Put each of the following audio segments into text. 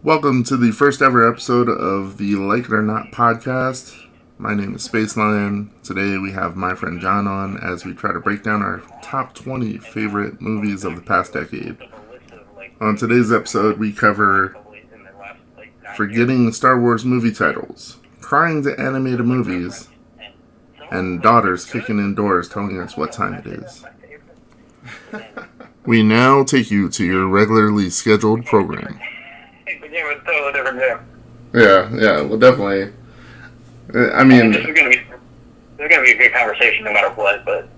Welcome to the first ever episode of the Like It or Not podcast. My name is Space Lion. Today we have my friend John on as we try to break down our top 20 favorite movies of the past decade. On today's episode, we cover forgetting Star Wars movie titles, crying to animated movies, and daughters kicking in doors telling us what time it is. We now take you to your regularly scheduled program. Yeah, well, definitely. I mean, this is gonna be a good conversation no matter what. But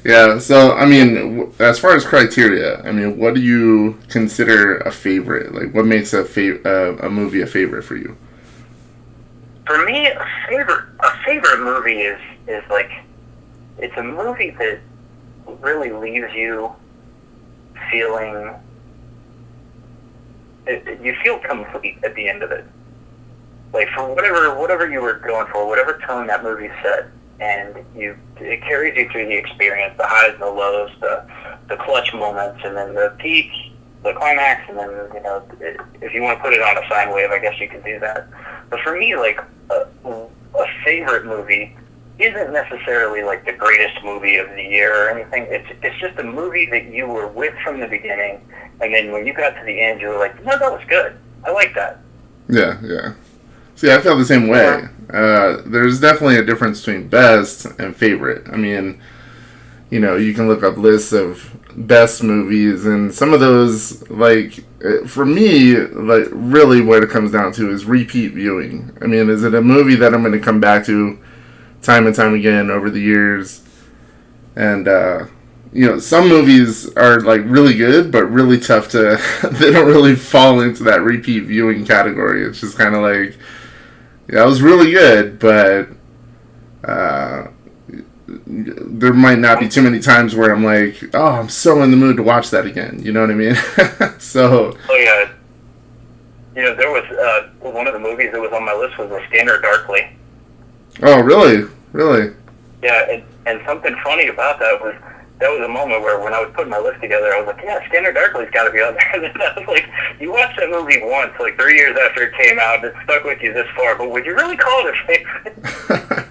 yeah. So, I mean, as far as criteria, I mean, what do you consider a favorite? Like, what makes a movie a favorite for you? For me, a favorite movie is like, it's a movie that really leaves you feeling. You feel complete at the end of it. Like, for whatever you were going for, whatever tone that movie set, and it carries you through the experience, the highs and the lows, the clutch moments, and then the peak, the climax, and then, if you want to put it on a sine wave, I guess you can do that. But for me, like, a favorite movie isn't necessarily like the greatest movie of the year or anything. It's just a movie that you were with from the beginning, and then when you got to the end, you were like, no, that was good. I like that. Yeah. See, I feel the same way. There's definitely a difference between best and favorite. I mean, you can look up lists of best movies, and some of those, like, for me, like, really what it comes down to is repeat viewing. I mean, is it a movie that I'm going to come back to time and time again over the years? And, some movies are, like, really good, but really tough to, they don't really fall into that repeat viewing category. It's just kind of like, yeah, it was really good, but there might not be too many times where I'm like, oh, I'm so in the mood to watch that again. You know what I mean? So. Oh, yeah. There was one of the movies that was on my list was A Scanner Darkly. Oh, really? Really? Yeah, and something funny about that was a moment where when I was putting my list together, I was like, yeah, Scanner Darkly's got to be on there. And I was like, you watched that movie once, like 3 years after it came out, and it stuck with you this far, but would you really call it a favorite?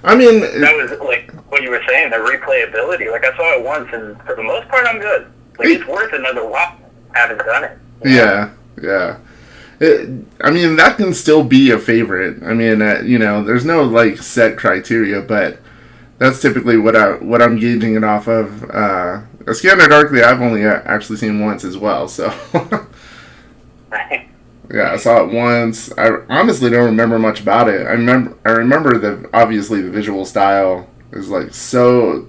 I mean... That was, like, what you were saying, the replayability. Like, I saw it once, and for the most part, I'm good. Like, it's worth another watch. I haven't done it. Yeah. I mean, that can still be a favorite. I mean, there's no, like, set criteria, but that's typically what I'm gauging it off of. A Scanner Darkly, I've only actually seen once as well, so... Right. Yeah, I saw it once. I honestly don't remember much about it. I remember that obviously the visual style is like so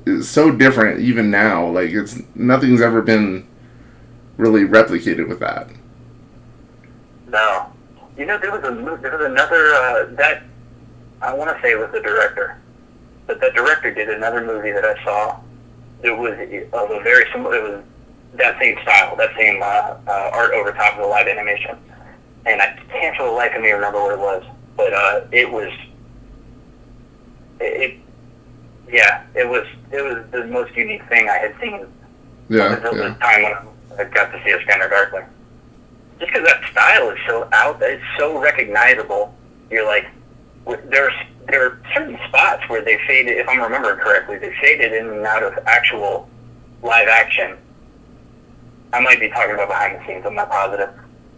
different even now. Like, nothing's ever been really replicated with that. No. There was another that I want to say it was the director, but the director did another movie that I saw. It was of a very similar. It was that same style, that same art over top of the live animation. And I can't for the life of me remember what it was, but it was the most unique thing I had seen. Until the time when I got to see A Scanner Darkly. Just because that style is so it's so recognizable. You're like, there are certain spots where they faded. If I'm remembering correctly, they faded in and out of actual live action. I might be talking about behind the scenes. I'm not positive.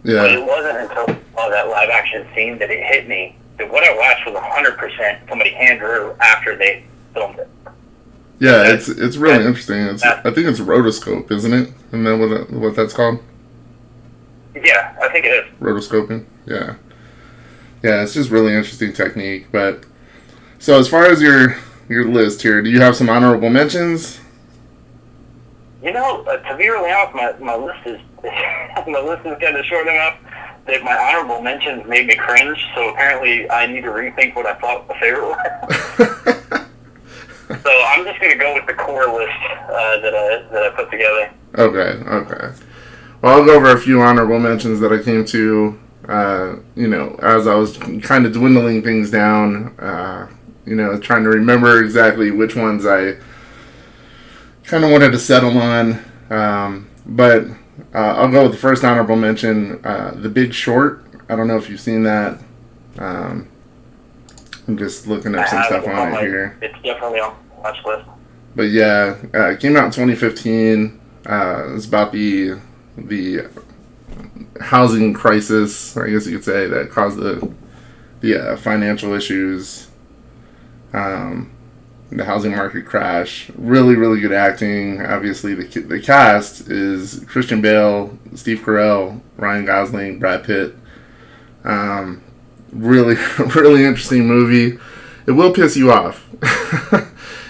Yeah. But it wasn't until I saw that live action scene that it hit me that what I watched was 100% somebody hand drew after they filmed it. Yeah, it's really interesting. I think it's rotoscope, isn't it? Isn't that what that's called? Yeah, I think it is. Rotoscoping. Yeah. Yeah, it's just really interesting technique. But so as far as your list here, do you have some honorable mentions? To be really honest, my list is kind of short enough that my honorable mentions made me cringe. So apparently, I need to rethink what I thought the favorite was. So I'm just going to go with the core list that I put together. Okay. Well, I'll go over a few honorable mentions that I came to. As I was kind of dwindling things down. Trying to remember exactly which ones I kind of wanted to settle on. But I'll go with the first honorable mention, The Big Short. I don't know if you've seen that. Um, I'm just looking up some stuff on it here. It's definitely on my watch list. But yeah, it came out in 2015. It's about the housing crisis, I guess you could say, that caused the financial issues, the housing market crash. Really, really good acting. Obviously, the cast is Christian Bale, Steve Carell, Ryan Gosling, Brad Pitt. Really, really interesting movie. It will piss you off.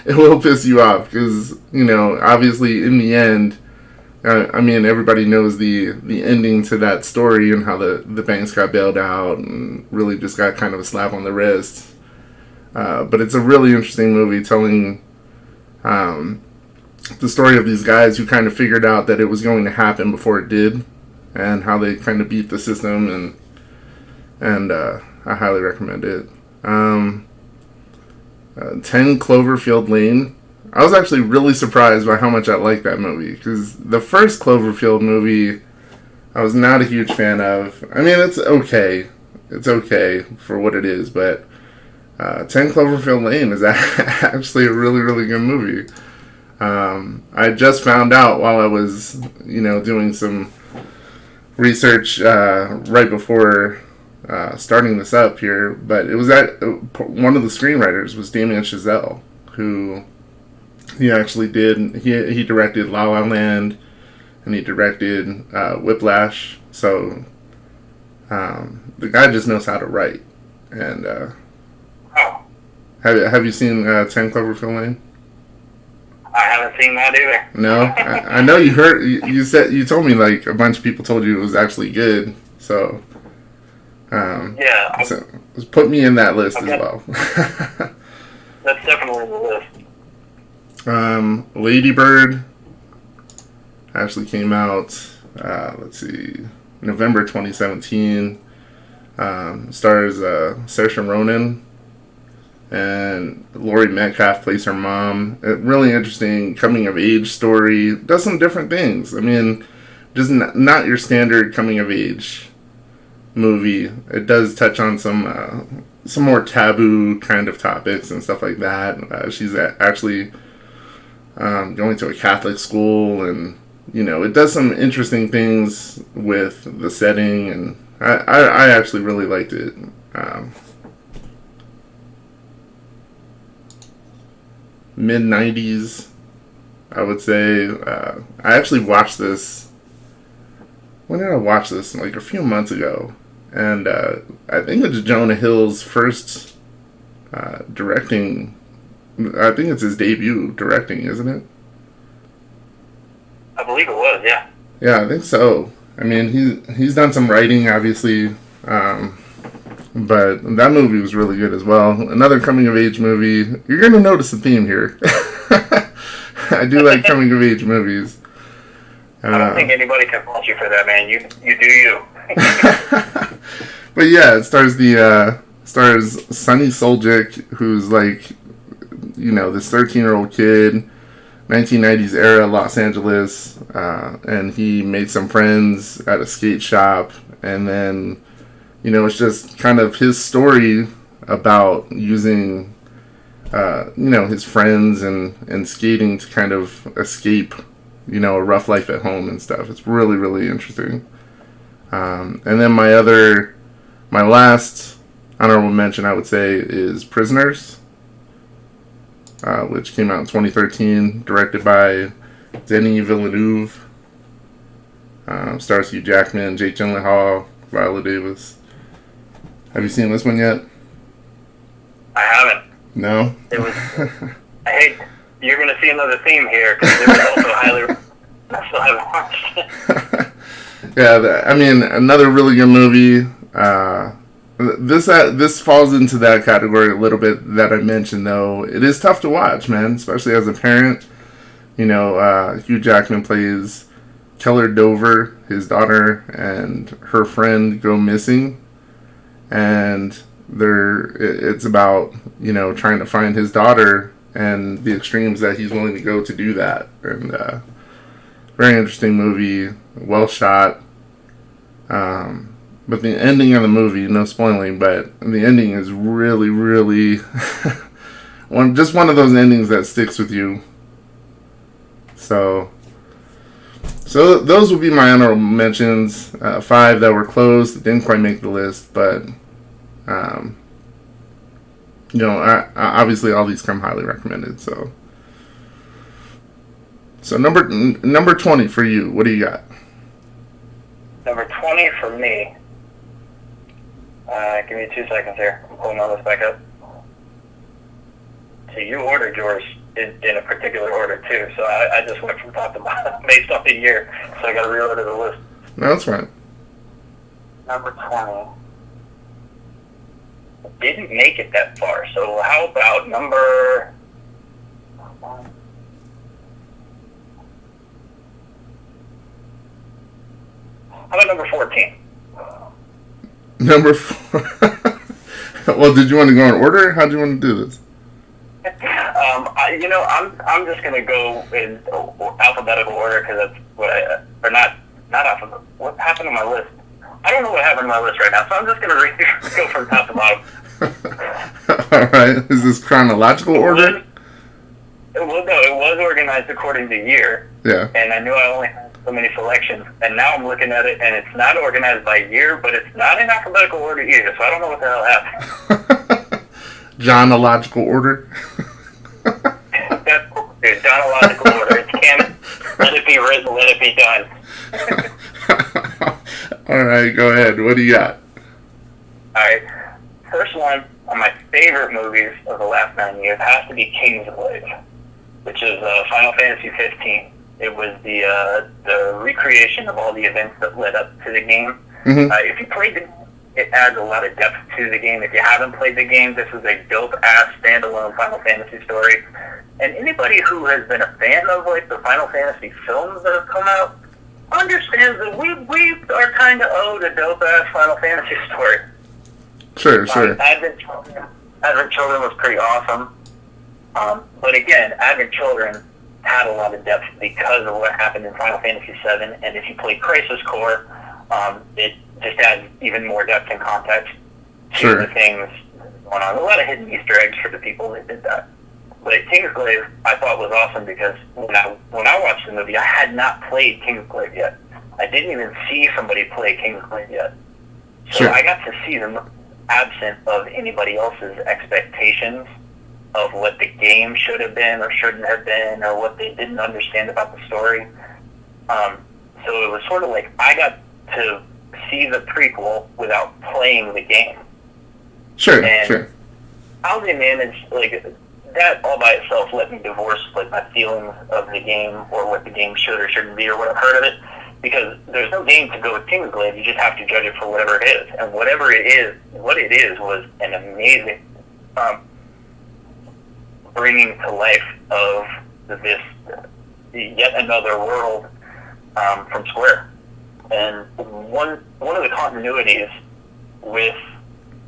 It will piss you off because, obviously in the end, I mean, everybody knows the ending to that story and how the banks got bailed out and really just got kind of a slap on the wrist. But it's a really interesting movie telling the story of these guys who kind of figured out that it was going to happen before it did, and how they kind of beat the system, and I highly recommend it. 10 Cloverfield Lane. I was actually really surprised by how much I liked that movie, because the first Cloverfield movie I was not a huge fan of. I mean, it's okay. It's okay for what it is, but 10 Cloverfield Lane is actually a really, really good movie. I just found out while I was, doing some research right before starting this up here, but it was one of the screenwriters was Damien Chazelle, who he actually he directed La La Land, and he directed Whiplash. So the guy just knows how to write. And have you seen 10 Cloverfield Lane? I haven't seen that either. No, I know you heard. You told me like a bunch of people told you it was actually good. So yeah, so put me in that list as well. That's definitely on the list. Lady Bird actually came out. Let's see, November 2017. Stars Saoirse Ronan, and Laurie Metcalf plays her mom. A really interesting coming of age story. Does some different things. I mean, just not your standard coming of age movie. It does touch on some more taboo kind of topics and stuff like that. She's actually going to a Catholic school, and it does some interesting things with the setting, and I actually really liked it. Mid-90s, I would say. I actually watched this. When did I watch this? Like a few months ago. And I think it's Jonah Hill's first directing. I think it's his debut directing, isn't it? I believe it was, yeah. Yeah, I think so. I mean, he's done some writing, obviously, but that movie was really good as well. Another coming-of-age movie. You're going to notice a theme here. I do like coming-of-age movies. I don't think anybody can fault you for that, man. You do you. But yeah, it stars Sonny Suljic, who's like, this 13-year-old kid, 1990s era Los Angeles, and he made some friends at a skate shop, and then, it's just kind of his story about using, his friends and skating to kind of escape, a rough life at home and stuff. It's really, really interesting. And then my last honorable mention, I would say, is Prisoners, which came out in 2013, directed by Denis Villeneuve. Stars Hugh Jackman, Jake Gyllenhaal, Viola Davis. Have you seen this one yet? I haven't. No? It was. I hate. You're going to see another theme here, because it was also highly. I still haven't watched it. Yeah, I mean, another really good movie. This falls into that category a little bit that I mentioned, though. It is tough to watch, man, especially as a parent. Hugh Jackman plays Keller Dover. His daughter and her friend go missing, and it's about trying to find his daughter and the extremes that he's willing to go to do that. And Very interesting movie, well shot. But the ending of the movie, no spoiling, but the ending is really, really just one of those endings that sticks with you. So those would be my honorable mentions. 5 that were close, that didn't quite make the list, but um, obviously all these come highly recommended. So number 20 for you. What do you got? Number 20 for me. Give me 2 seconds here. I'm pulling all this back up. So you ordered yours in a particular order too. So I just went from top to bottom based on the year. So I got to reorder the list. No, that's fine. Number 20. Didn't make it that far. So how about number... How about number 14? Number 4. Well, did you want to go in order? How do you want to do this? I'm just gonna go in alphabetical order because that's what or not alphabetical. What happened to my list? I don't know what happened to my list right now, so I'm just gonna go from top to bottom. All right. Is this chronological order? It was organized according to year. Yeah. And I knew I only had so many selections, and now I'm looking at it, and it's not organized by year, but it's not in alphabetical order either. So I don't know what the hell happened. Jonological order. That's dude, chronological order. It's canon. Let it be written. Let it be done. All right, go ahead. What do you got? All right. First one of my favorite movies of the last 9 years has to be Kingsglaive, which is Final Fantasy 15. It was the recreation of all the events that led up to the game. Mm-hmm. If you played it, it adds a lot of depth to the game. If you haven't played the game, this is a dope-ass standalone Final Fantasy story. And anybody who has been a fan of like the Final Fantasy films that have come out understands that we are kind of owed a dope-ass Final Fantasy story. Sure. Advent Children was pretty awesome. But again, Advent Children had a lot of depth because of what happened in Final Fantasy VII, and if you play Crisis Core, it just adds even more depth and context to the things going on. A lot of hidden Easter eggs for the people that did that. But Kingsglaive, I thought was awesome because when I watched the movie, I had not played Kingsglaive yet. I didn't even see somebody play Kingsglaive yet. So I got to see them absent of anybody else's expectations of what the game should have been or shouldn't have been or what they didn't understand about the story. So it was sort of like I got to see the prequel without playing the game. Sure. How they managed, like, that all by itself let me divorce, like, my feelings of the game or what the game should or shouldn't be or what I've heard of it. Because there's no game to go with Kingsglaive, you just have to judge it for whatever it is. And whatever it is, what it is was an amazing bringing to life of this yet another world from Square. And one of the continuities with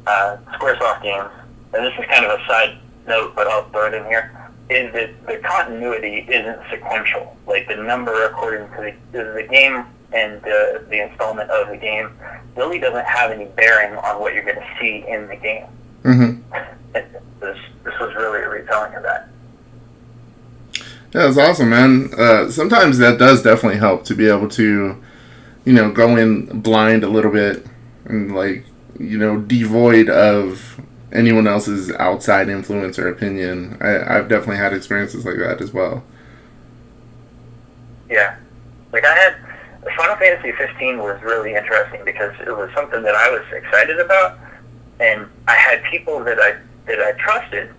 Squaresoft games, and this is kind of a side note, but I'll throw it in here, is that the continuity isn't sequential. Like the number according to the game and the installment of the game really doesn't have any bearing on what you're going to see in the game. Mm-hmm. This was really a retelling of that. Yeah, it's awesome, man. Sometimes that does definitely help to be able to, go in blind a little bit and devoid of anyone else's outside influence or opinion. I've definitely had experiences like that as well. Yeah. I had Final Fantasy 15 was really interesting because it was something that I was excited about, and I had people that I trusted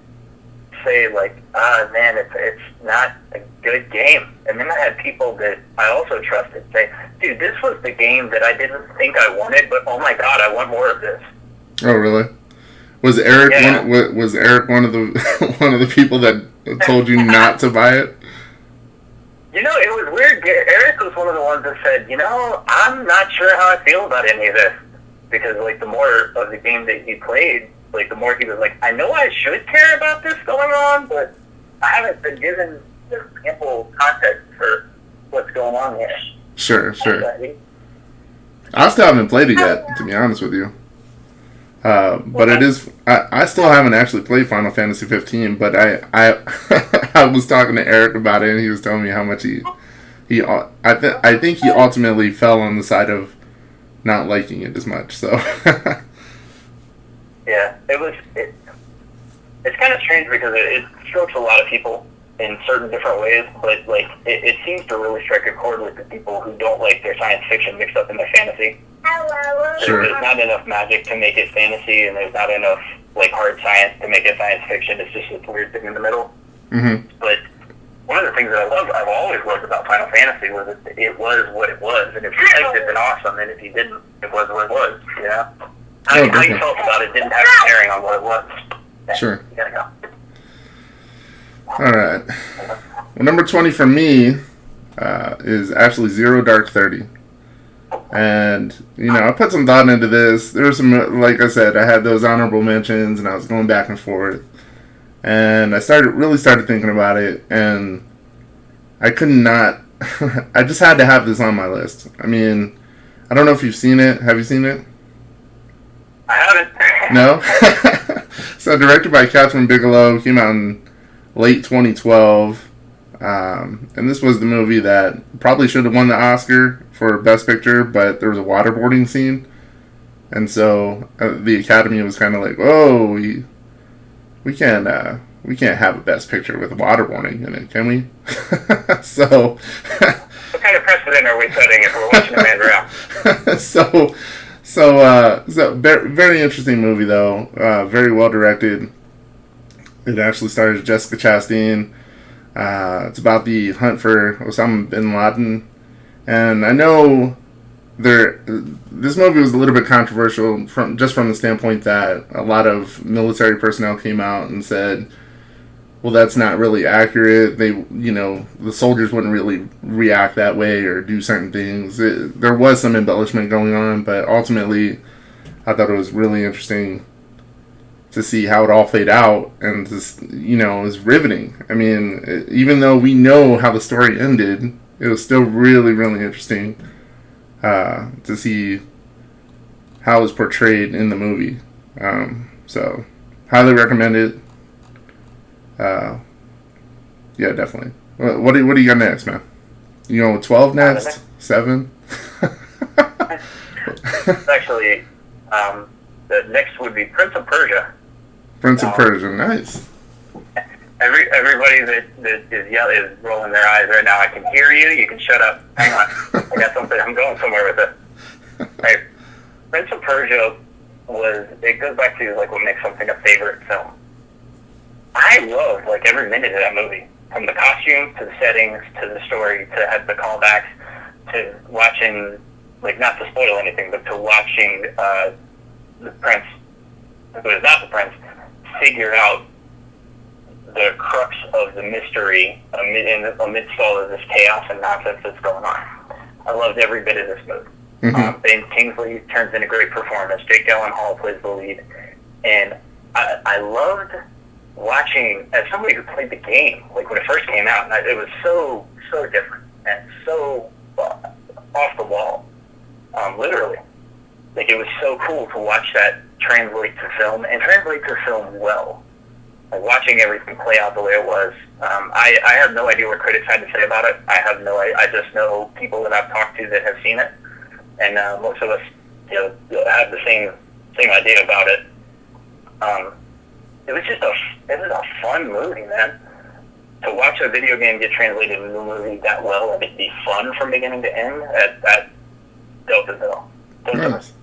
say man, it's not a good game. And then I had people that I also trusted say, dude, this was the game that I didn't think I wanted, but oh my god, I want more of this. Oh, really? Was Eric was Eric one of the one of the people that told you not to buy it? It was weird. Eric was one of the ones that said, I'm not sure how I feel about any of this. Because, the more of the game that he played, the more he was like, I know I should care about this going on, but I haven't been given the ample context for what's going on here. Sure. I still haven't played it yet, to be honest with you. But it is. I still haven't actually played Final Fantasy 15, but I I was talking to Eric about it, and he was telling me how much I think he ultimately fell on the side of not liking it as much. So. Yeah, it's kind of strange because it strokes a lot of people in certain different ways, but like it seems to really strike a chord with the people who don't like their science fiction mixed up in their fantasy. Sure. There's not enough magic to make it fantasy, and there's not enough like hard science to make it science fiction. It's just this weird thing in the middle. Mm-hmm. But one of the things that I've always loved about Final Fantasy was that it was what it was, and if you liked it, then awesome, and if you didn't, it was what it was. You know, how you felt about it didn't have a bearing on what it was. Sure. You gotta go. All right. Well, number 20 for me is actually Zero Dark 30. And, you know, I put some thought into this. There were some, like I said, I had those honorable mentions, and I was going back and forth. And I really started thinking about it, and I could not, I just had to have this on my list. I mean, I don't know if you've seen it. Have you seen it? I haven't. No? So, directed by Catherine Bigelow, came out in late 2012. And this was the movie that probably should have won the Oscar for Best Picture, but there was a waterboarding scene. And so the Academy was kind of like, "Whoa, we can't have a Best Picture with waterboarding in it, can we?" So what kind of precedent are we setting if we're watching a man drown? So very interesting movie though. Very well directed. It actually stars Jessica Chastain. It's about the hunt for Osama bin Laden, and I know this movie was a little bit controversial from the standpoint that a lot of military personnel came out and said, well, that's not really accurate. The soldiers wouldn't really react that way or do certain things. There was some embellishment going on, but ultimately, I thought it was really interesting to see how it all played out, and just, it was riveting. I mean, even though we know how the story ended, it was still really, really interesting to see how it was portrayed in the movie. So, highly recommend it. Yeah, definitely. What do you got next, man? You know, 12 next? 7? Actually, the next would be Prince of Persia. Prince of Persia, nice. Everybody that is rolling their eyes right now. I can hear you. You can shut up. Hang on. I got something. I'm going somewhere with it. Right. Prince of Persia it goes back to like what makes something a favorite film. I loved like every minute of that movie, from the costumes to the settings to the story to have the callbacks to watching, like, not to spoil anything, but to watching the prince, who is not the prince, figure out the crux of the mystery amidst all of this chaos and nonsense that's going on. I loved every bit of this movie. Mm-hmm. Ben Kingsley turns in a great performance. Jake Gyllenhaal plays the lead. And I loved watching, as somebody who played the game, like when it first came out, and it was so different and so off the wall, literally. Like, it was so cool to watch that translate to film, and translate to film well. Like, watching everything play out the way it was. I have no idea what critics had to say about it. I just know people that I've talked to that have seen it, and most of us, have the same idea about it. It was just a fun movie, man. To watch a video game get translated into a movie that well and it be fun from beginning to end, that dope as hell. Nice.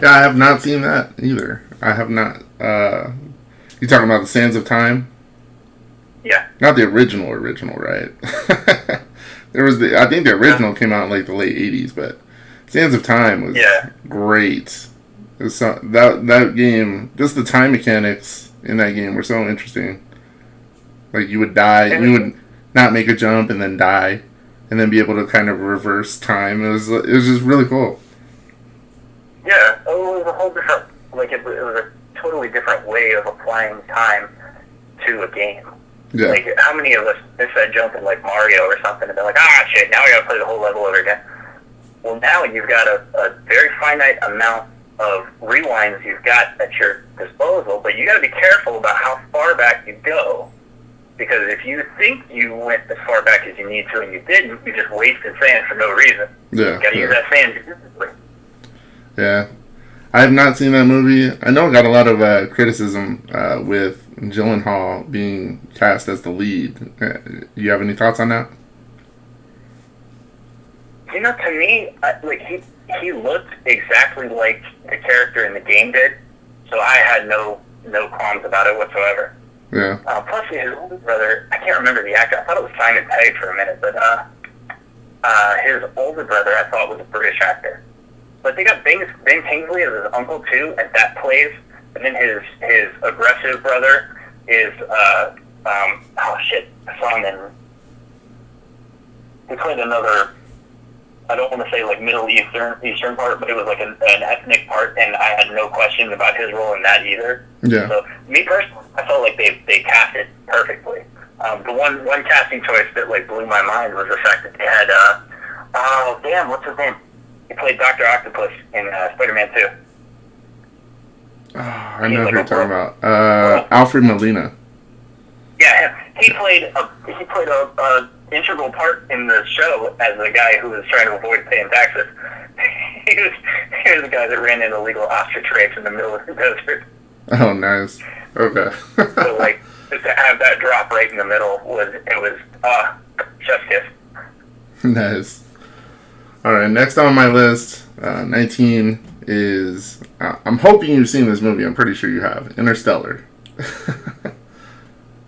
Yeah, I have not seen that either. I have not. You talking about the Sands of Time? Yeah. Not the original, right? I think the original came out in like the late 80s, but Sands of Time was great. It was that game, just the time mechanics in that game were so interesting. Like, you would die, you would not make a jump and then die, and then be able to kind of reverse time. It was just really cool. Yeah, it was a whole different, like, it was a totally different way of applying time to a game. Yeah. Like, how many of us missed that jump in, like, Mario or something, and they're like, shit, now we gotta play the whole level over again. Well, now you've got a very finite amount of rewinds you've got at your disposal, but you gotta be careful about how far back you go. Because if you think you went as far back as you need to and you didn't, you just wasted sand for no reason. Yeah. You gotta use that sand judiciously. Yeah. I have not seen that movie. I know it got a lot of criticism with Gyllenhaal being cast as the lead. You have any thoughts on that? You know, to me, he looked exactly like the character in the game did, so I had no qualms about it whatsoever. Yeah. Plus, his older brother, I can't remember the actor. I thought it was Simon Pegg for a minute, but his older brother I thought was a British actor. But they got Ben Kingsley as his uncle too, and that plays. And then his aggressive brother is I saw him in. He played another. I don't want to say like Middle Eastern part, but it was like an ethnic part, and I had no questions about his role in that either. Yeah. So me personally, I felt like they cast it perfectly. The one casting choice that like blew my mind was the fact that they had what's his name? He played Dr. Octopus in Spider-Man 2. Oh, I know who you're talking about. Alfred Molina. Yeah, he played a integral part in the show as the guy who was trying to avoid paying taxes. he was the guy that ran an illegal ostrich race in the middle of the desert. Oh, nice. Okay. So like just to have that drop right in the middle was chef's kiss. Nice. All right, next on my list, 19 is I'm hoping you've seen this movie. I'm pretty sure you have. Interstellar.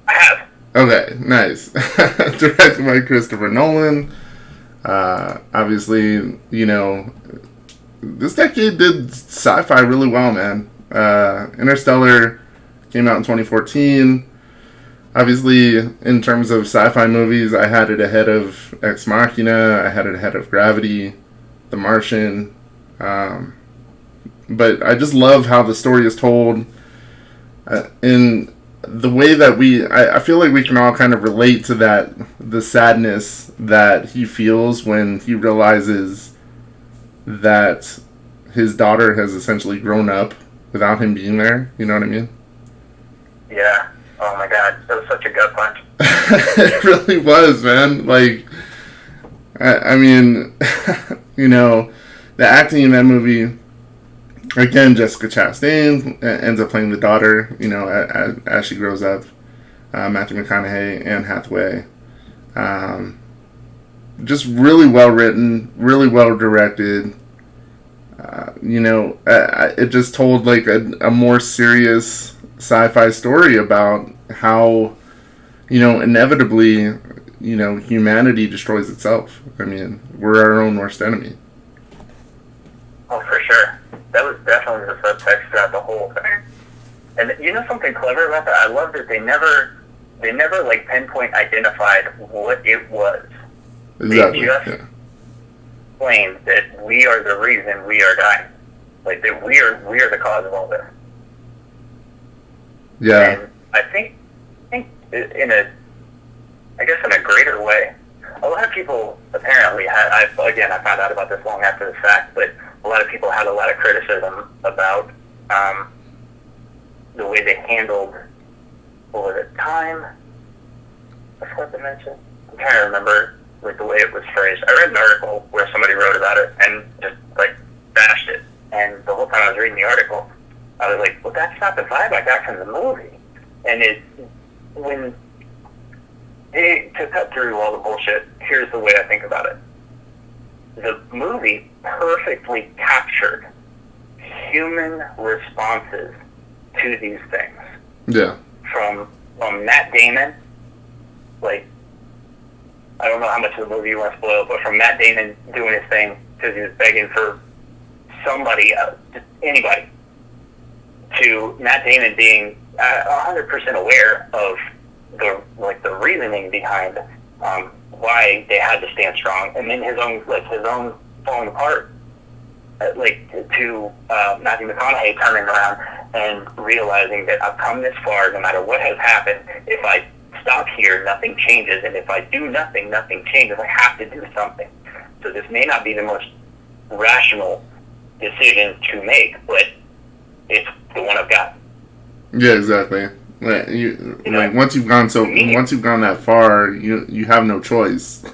I have. Okay, nice. Directed by Christopher Nolan. Obviously, you know, this decade did sci-fi really well, man. Interstellar came out in 2014. Obviously, in terms of sci-fi movies, I had it ahead of Ex Machina. I had it ahead of Gravity, The Martian. But I just love how the story is told. In the way that I feel like we can all kind of relate to that, the sadness that he feels when he realizes that his daughter has essentially grown up without him being there. You know what I mean? Yeah. Oh my god, that was such a gut punch. It really was, man. Like, I mean, you know, the acting in that movie, again, Jessica Chastain ends up playing the daughter, you know, as she grows up. Matthew McConaughey, Anne Hathaway. Just really well written, really well directed. You know, it just told like a more serious sci-fi story about how, you know, inevitably, you know, humanity destroys itself. I mean, we're our own worst enemy. Oh, for sure. That was definitely the subtext throughout the whole thing. And you know something clever about that? I love that they never like pinpoint identified what it was. Exactly. They just claimed that we are the reason we are dying. Like that we are the cause of all this. Yeah. And I think in a greater way. A lot of people apparently had. I found out about this long after the fact, but a lot of people had a lot of criticism about the way they handled, what was it, time? I forgot to mention. I'm trying to remember like the way it was phrased. I read an article where somebody wrote about it and just like bashed it. And the whole time I was reading the article, I was like, well, that's not the vibe I got from the movie. And to cut through all the bullshit, here's the way I think about it. The movie perfectly captured human responses to these things. Yeah. From Matt Damon, like, I don't know how much of the movie you want to spoil, but from Matt Damon doing his thing because he was begging for somebody, just anybody, to Matt Damon being 100% aware of the reasoning behind why they had to stand strong, and then his own falling apart, to Matthew McConaughey turning around and realizing that I've come this far, no matter what has happened. If I stop here, nothing changes, and if I do nothing, nothing changes. I have to do something. So this may not be the most rational decision to make, but it's the one I've got. Yeah, exactly. Like once you've gone that far, you have no choice.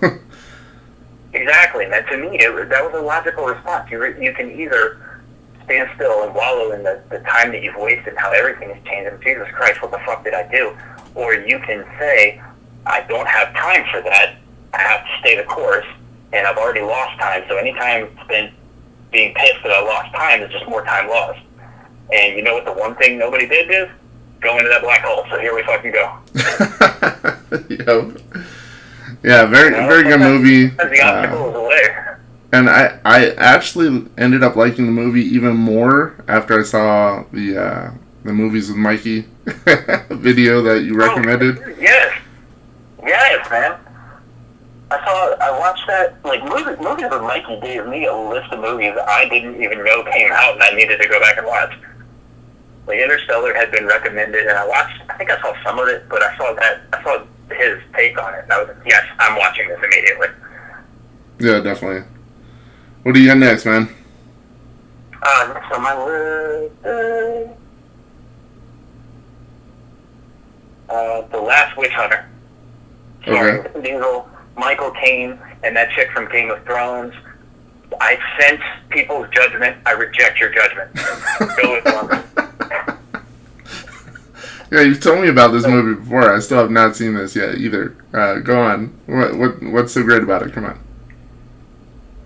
Exactly, and to me, that was a logical response. You can either stand still and wallow in the time that you've wasted and how everything has changed, and Jesus Christ, what the fuck did I do? Or you can say, I don't have time for that. I have to stay the course, and I've already lost time, so any time spent being pissed that I lost time is just more time lost. And you know what the one thing nobody did is? Go into that black hole, so here we fucking go. Yep. Yeah, very good movie. The obstacle is away. And I actually ended up liking the movie even more after I saw the Movies with Mikey video that you recommended. Yes, man. I watched that. Like Movies with Mikey gave me a list of movies I didn't even know came out, and I needed to go back and watch. Like Interstellar had been recommended, and I think I saw some of it, but I saw his take on it, and I was like, yes, I'm watching this immediately. Yeah, definitely. What do you got next, man? Next on my list, The Last Witch Hunter. Starring Vin Diesel, Michael Caine, and that chick from Game of Thrones. I sense people's judgment. I reject your judgment. Go with one. Yeah, you've told me about this movie before. I still have not seen this yet either. Go on. What's so great about it? Come on.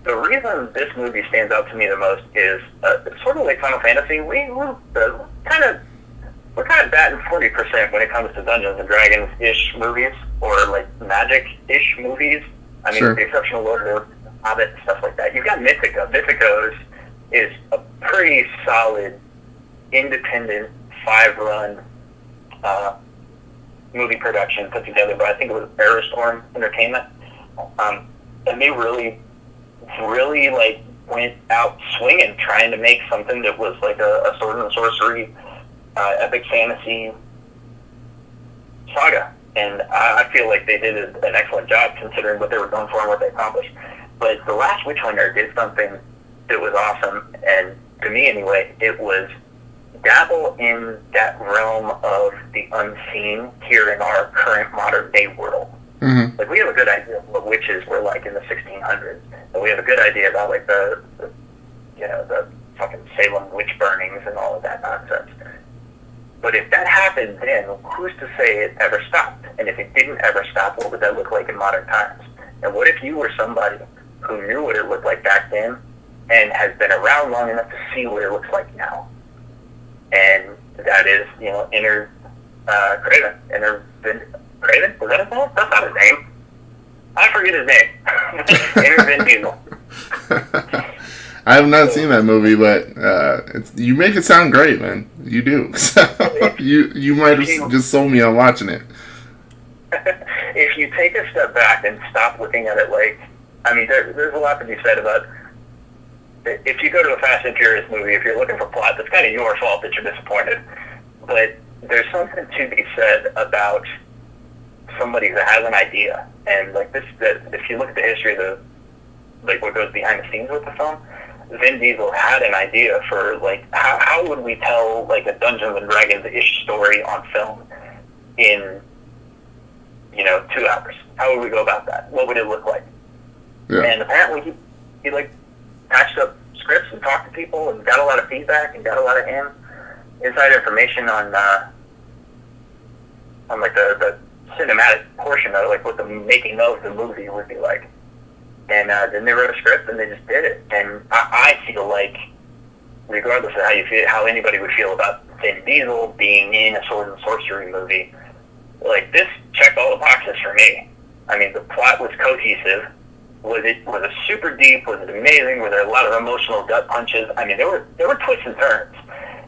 The reason this movie stands out to me the most is it's sort of like Final Fantasy. We're kind of batting 40% when it comes to Dungeons and Dragons-ish movies or like Magic-ish movies. I mean, with the exception of Lord of the Hobbit and stuff like that. You've got Mythica. Mythica is a pretty solid, independent, 5-run movie production put together by, I think it was Aerostorm Entertainment. And they really like went out swinging, trying to make something that was like a sword and sorcery epic fantasy saga. And I feel like they did an excellent job considering what they were going for and what they accomplished. But The Last Witch Hunter did something that was awesome, and to me anyway, it was dabble in that realm of the unseen here in our current modern day world. Mm-hmm. Like, we have a good idea of what witches were like in the 1600s, and we have a good idea about like the fucking Salem witch burnings and all of that nonsense. But if that happened then, who's to say it ever stopped? And if it didn't ever stop, what would that look like in modern times? And what if you were somebody who knew what it looked like back then and has been around long enough to see what it looks like now? And that is, Craven. Craven? Was that his name? That's not his name. I forget his name. Enter Vin Diesel. I have not seen that movie, but you make it sound great, man. You do. So you might have just sold me on watching it. If you take a step back and stop looking at it like, I mean, there's a lot to be said about, if you go to a Fast and Furious movie, if you're looking for plot, that's kind of your fault that you're disappointed. But there's something to be said about somebody that has an idea. And like this, if you look at the history of what goes behind the scenes with the film, Vin Diesel had an idea for like how would we tell like a Dungeons and Dragons-ish story on film in 2 hours? How would we go about that? What would it look like? Yeah. And apparently he like patched up scripts and talked to people and got a lot of feedback and got a lot of inside information on like the cinematic portion of like what the making of the movie would be like. And then they wrote a script and they just did it. And I feel like, regardless of how you feel, how anybody would feel about Vin Diesel being in a sword and sorcery movie, like this checked all the boxes for me. I mean, the plot was cohesive. Was it super deep? Was it amazing? Were there a lot of emotional gut punches? I mean, there were twists and turns.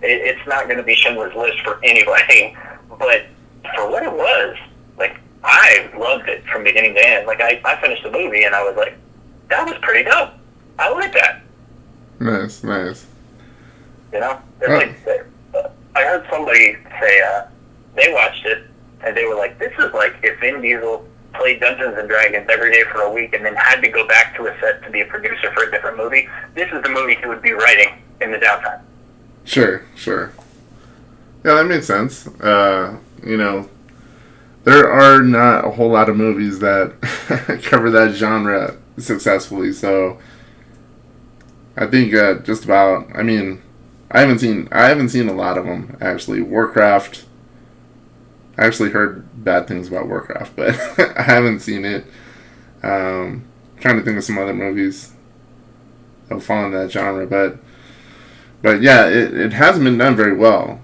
It's not going to be Schindler's List for anybody, but for what it was, like, I loved it from beginning to end. Like, I finished the movie and I was like, that was pretty dope. I like that. Nice. Like, I heard somebody say they watched it and they were like, this is like if Vin Diesel played Dungeons and Dragons every day for a week and then had to go back to a set to be a producer for a different movie. This is the movie he would be writing in the downtime. Sure. Yeah, that makes sense. There are not a whole lot of movies that cover that genre successfully, so I think just about. I mean, I haven't seen a lot of them actually. Warcraft. I actually heard bad things about Warcraft, but I haven't seen it. Trying to think of some other movies that fall in that genre, but yeah, it hasn't been done very well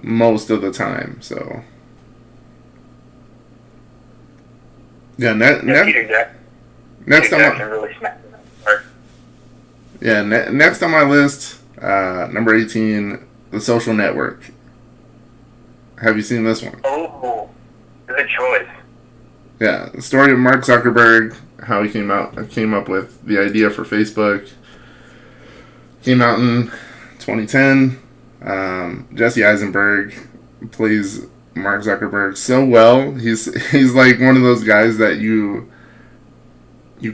most of the time. So yeah, next on my, really next on my list, number 18, The Social Network. Have you seen this one? Oh, good choice. Yeah, the story of Mark Zuckerberg, how he came up with the idea for Facebook. Came out in 2010. Jesse Eisenberg plays Mark Zuckerberg so well. He's like one of those guys that you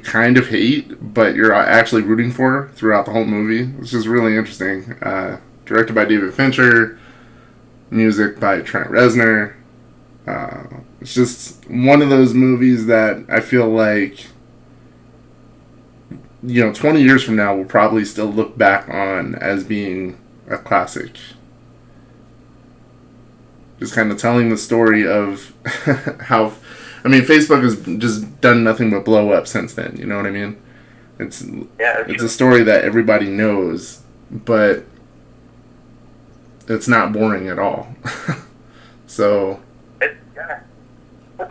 kind of hate, but you're actually rooting for throughout the whole movie, which is really interesting. Directed by David Fincher. Music by Trent Reznor. It's just one of those movies that I feel like, 20 years from now, we'll probably still look back on as being a classic. Just kind of telling the story of how, Facebook has just done nothing but blow up since then. You know what I mean? It's a story that everybody knows, but it's not boring at all. So it's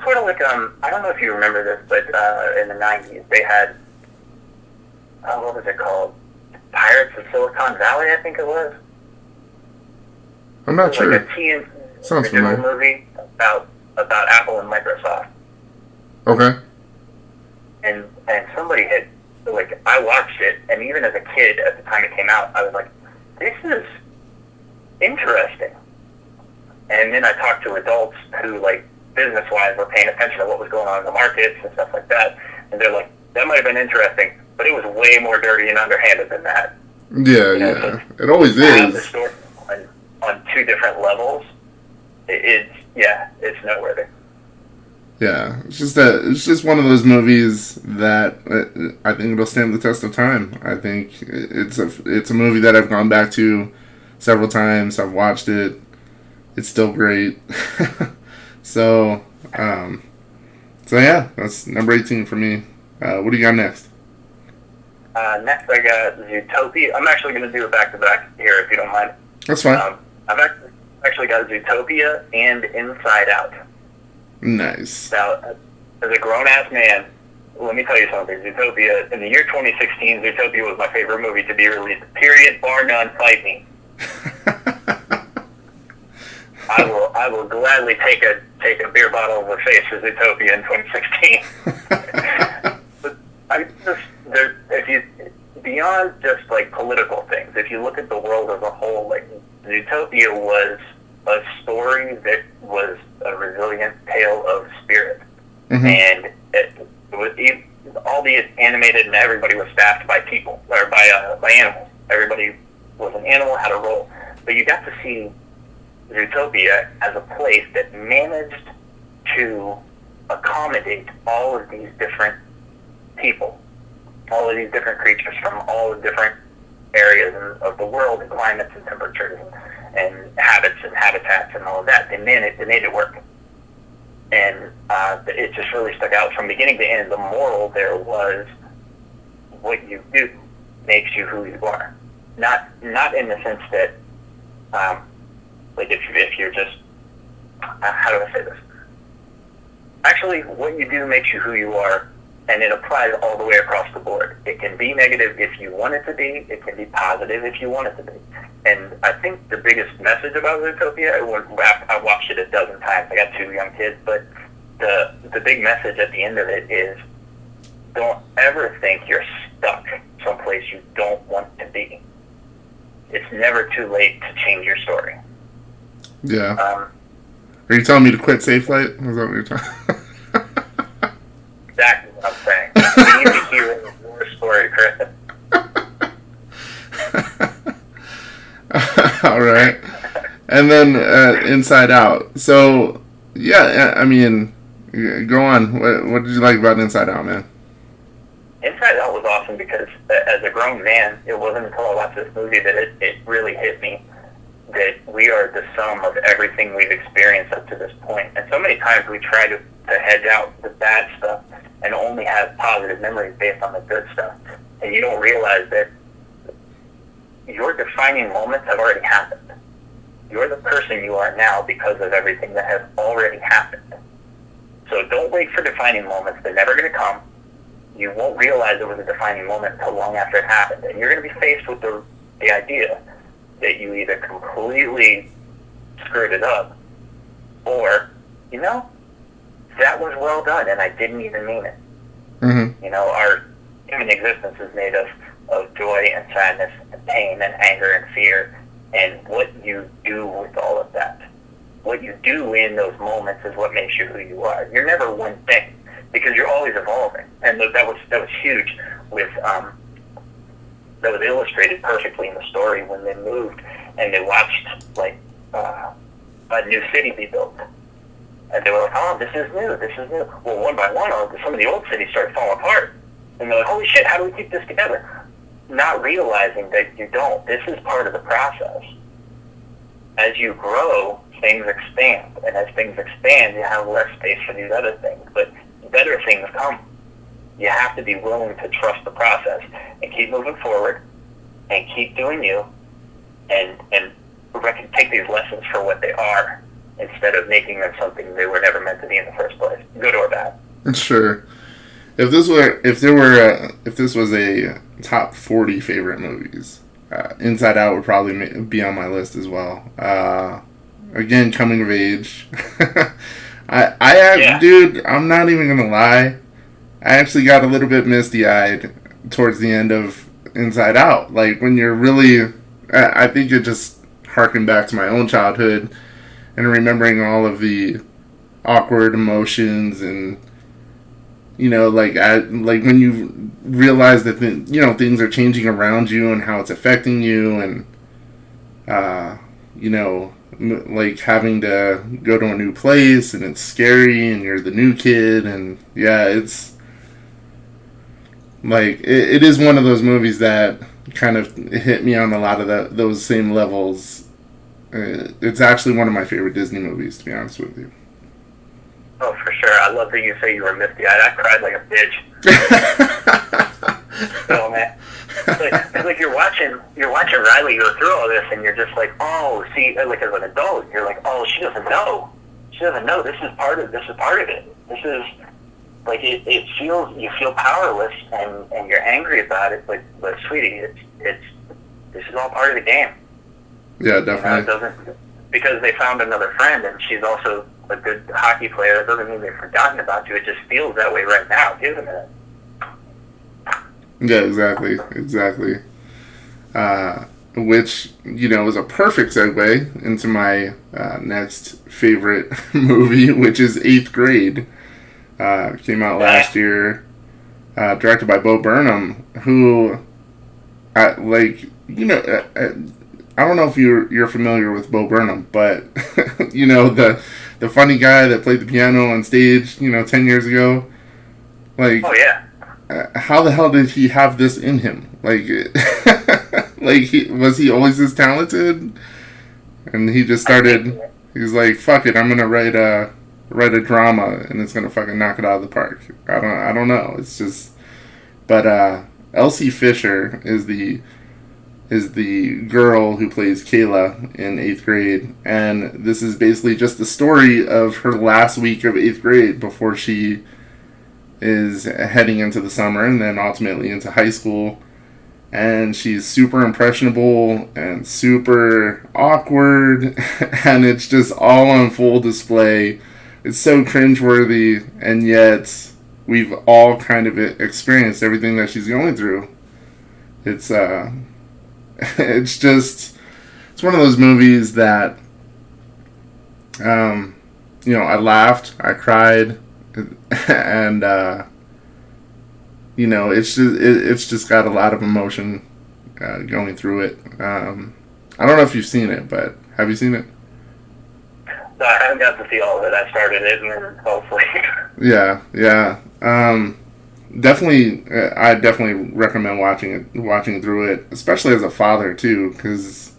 sort of like I don't know if you remember this, but in the 90s they had what was it called? Pirates of Silicon Valley, I think it was. I'm not sure. Like a TNT Sounds familiar. Movie about Apple and Microsoft. Okay. And somebody had, like, I watched it, and even as a kid at the time it came out, I was like, this is interesting. And then I talked to adults who, like, business-wise were paying attention to what was going on in the markets and stuff like that, and they're like, that might have been interesting, but it was way more dirty and underhanded than that. Yeah. So it always is. The story on two different levels, it's noteworthy. Yeah, it's just one of those movies that I think it'll stand the test of time. I think it's a movie that I've gone back to several times. I've watched it. It's still great. So yeah, that's number 18 for me. What do you got next? Next I got Zootopia. I'm actually going to do it back to back here, if you don't mind. That's fine. I've actually got Zootopia and Inside Out. Nice. Now, as a grown-ass man, let me tell you something. Zootopia, in the year 2016, Zootopia was my favorite movie to be released. Period, bar none, fight me. I will gladly take a beer bottle over face for Zootopia in 2016. But if you beyond just like political things, if you look at the world as a whole, like Zootopia was a story that was a resilient tale of spirit, and it was all the animated and everybody was staffed by people or by animals. Everybody was an animal, had a role, but you got to see Zootopia as a place that managed to accommodate all of these different people, all of these different creatures from all the different areas of the world and climates and temperatures and habits and habitats and all of that. They made it work. And it just really stuck out from beginning to end. The moral there was what you do makes you who you are. Not in the sense that like if you're just how do I say this? Actually, what you do makes you who you are, and it applies all the way across the board. It can be negative if you want it to be. It can be positive if you want it to be. And I think the biggest message about Zootopia, I watched it a dozen times. I got 2 young kids, but the big message at the end of it is don't ever think you're stuck someplace you don't want to be. It's never too late to change your story. Yeah. Are you telling me to quit Safe Flight? Is that what you're talking? Exactly what I'm saying. We need to hear your story, Chris. All right. And then Inside Out. So, yeah, I mean, go on. What did you like about Inside Out, man? Inside Out was awesome because as a grown man, it wasn't until I watched this movie that it really hit me that we are the sum of everything we've experienced up to this point. And so many times we try to hedge out the bad stuff and only have positive memories based on the good stuff. And you don't realize that your defining moments have already happened. You're the person you are now because of everything that has already happened. So don't wait for defining moments. They're never going to come. You won't realize it was a defining moment until long after it happened. And you're going to be faced with the idea that you either completely screwed it up or, that was well done and I didn't even mean it. Mm-hmm. Our human existence is made of joy and sadness and pain and anger and fear. And what you do with all of that, what you do in those moments is what makes you who you are. You're never one thing because you're always evolving. And that was huge with that was illustrated perfectly in the story when they moved and they watched a new city be built. And they were like, oh, this is new. Well, one by one, some of the old cities started falling apart. And they're like, holy shit, how do we keep this together? Not realizing that you don't. This is part of the process. As you grow, things expand. And as things expand, you have less space for these other things. But better things come. You have to be willing to trust the process and keep moving forward and keep doing you and take these lessons for what they are instead of making them something they were never meant to be in the first place, good or bad. Sure. If this was a top 40 favorite movies, Inside Out would probably be on my list as well. Again, coming of age. Dude, I'm not even gonna lie. I actually got a little bit misty-eyed towards the end of Inside Out. Like, when you're really... I think it just harkened back to my own childhood and remembering all of the awkward emotions and, like when you realize that, things are changing around you and how it's affecting you and, like having to go to a new place and it's scary and you're the new kid and, yeah, it's... Like, it is one of those movies that kind of hit me on a lot of those same levels. It's actually one of my favorite Disney movies, to be honest with you. Oh, for sure. I love that you say you were misty-eyed. I cried like a bitch. Oh, man. It's like you're watching Riley go through all this, and you're just like, oh, see, like as an adult, you're like, oh, she doesn't know. She doesn't know. This is part of it. This is... Like, it feels, you feel powerless and you're angry about it, but sweetie, this is all part of the game. Yeah, definitely. It doesn't, because they found another friend and she's also a good hockey player, that doesn't mean they've forgotten about you. It just feels that way right now, isn't it? Yeah, exactly. Which, is a perfect segue into my next favorite movie, which is 8th Grade. Came out last year, directed by Bo Burnham, who, I don't know if you're familiar with Bo Burnham, but, the funny guy that played the piano on stage, 10 years ago, like, oh, yeah. How the hell did he have this in him? Like, was he always this talented? And he just started, he's like, fuck it, I'm gonna write a drama and it's gonna fucking knock it out of the park. I don't know. It's just, but Elsie Fisher is the girl who plays Kayla in 8th grade, and this is basically just the story of her last week of 8th grade before she is heading into the summer and then ultimately into high school. And she's super impressionable and super awkward, and it's just all on full display. It's so cringeworthy, and yet we've all kind of experienced everything that she's going through. It's it's one of those movies that I laughed, I cried, and it's just got a lot of emotion going through it. I don't know if you've seen it, but have you seen it? No, I haven't got to see all of it. I started it and then fell asleep. Yeah. Definitely, I definitely recommend watching through it, especially as a father too, because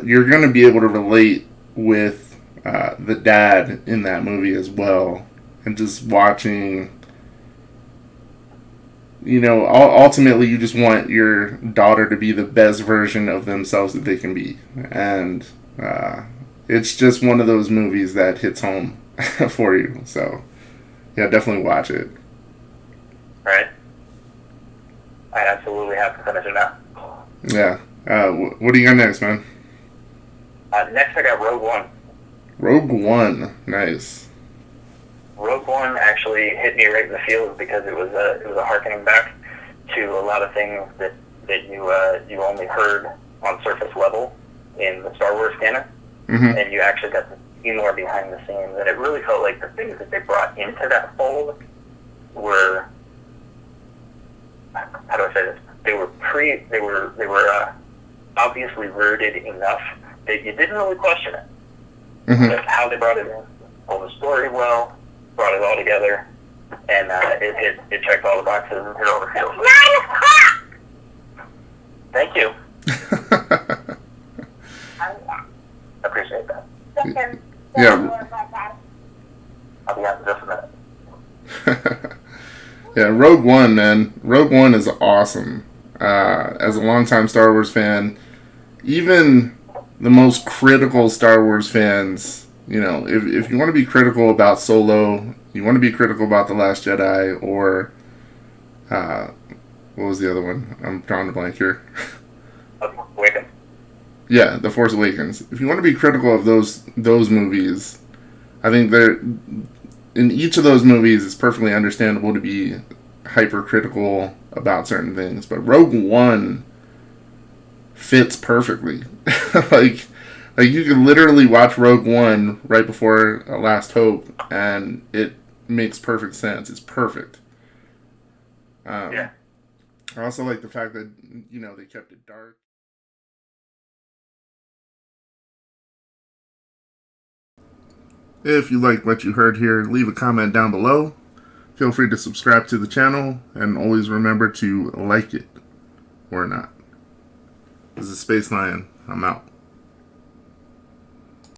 you're going to be able to relate with the dad in that movie as well, and just watching. Ultimately, you just want your daughter to be the best version of themselves that they can be, and it's just one of those movies that hits home for you. So, yeah, definitely watch it. Right. I absolutely have to finish it now. Yeah. What do you got next, man? Next, I got Rogue One. Rogue One, nice. Rogue One actually hit me right in the feels because it was a harkening back to a lot of things that you only heard on surface level in the Star Wars canon, and you actually got to see more behind the scenes. And it really felt like the things that they brought into that fold were, how do I say this? They were obviously rooted enough that you didn't really question it. But how they brought it in, told the story well, brought it all together, and it checked all the boxes and hit all the fields. 9 o'clock! Thank you. I appreciate that. Yeah. I'll be out in just a minute. Yeah, Rogue One, man. Rogue One is awesome. As a longtime Star Wars fan, even the most critical Star Wars fans, if you want to be critical about Solo, you want to be critical about The Last Jedi, or what was the other one? I'm drawing a blank here. Awakens. Yeah, The Force Awakens. If you want to be critical of those movies, I think in each of those movies, it's perfectly understandable to be hypercritical about certain things. But Rogue One fits perfectly. like you can literally watch Rogue One right before Last Hope, and it makes perfect sense. It's perfect. Yeah. I also like the fact that they kept it dark. If you like what you heard here, leave a comment down below. Feel free to subscribe to the channel, and always remember to like it or not. This is Space Lion. I'm out.